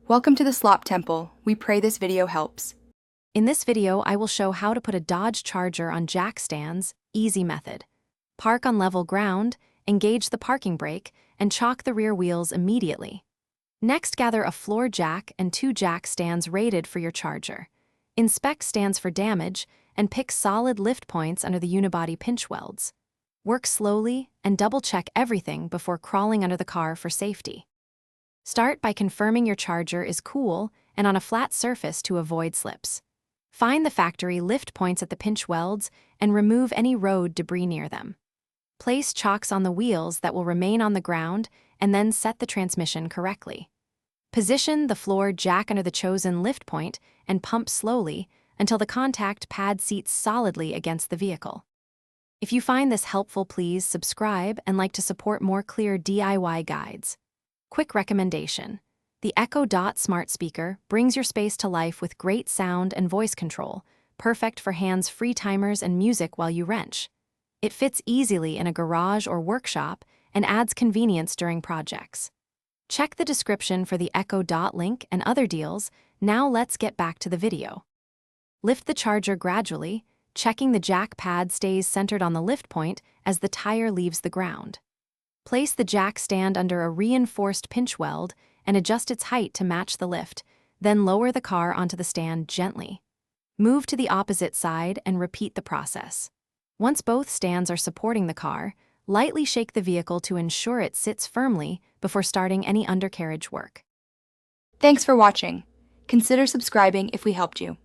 Welcome to the Slop Temple. We pray this video helps. In this video, I will show how to put a Dodge Charger on jack stands, easy method. Park on level ground, engage the parking brake, and chock the rear wheels immediately. Next, gather a floor jack and 2 jack stands rated for your Charger. Inspect stands for damage and pick solid lift points under the unibody pinch welds. Work slowly and double-check everything before crawling under the car for safety. Start by confirming your Charger is cool and on a flat surface to avoid slips. Find the factory lift points at the pinch welds and remove any road debris near them. Place chocks on the wheels that will remain on the ground and then set the transmission correctly. Position the floor jack under the chosen lift point and pump slowly until the contact pad seats solidly against the vehicle. If you find this helpful, please subscribe and like to support more clear DIY guides. Quick recommendation: the Echo Dot smart speaker brings your space to life with great sound and voice control, perfect for hands-free timers and music while you wrench. It fits easily in a garage or workshop and adds convenience during projects. Check the description for the Echo Dot link and other deals. Now let's get back to the video. Lift the Charger gradually, checking the jack pad stays centered on the lift point as the tire leaves the ground. Place the jack stand under a reinforced pinch weld and adjust its height to match the lift, then lower the car onto the stand gently. Move to the opposite side and repeat the process. Once both stands are supporting the car, lightly shake the vehicle to ensure it sits firmly before starting any undercarriage work. Thanks for watching. Consider subscribing if we helped you.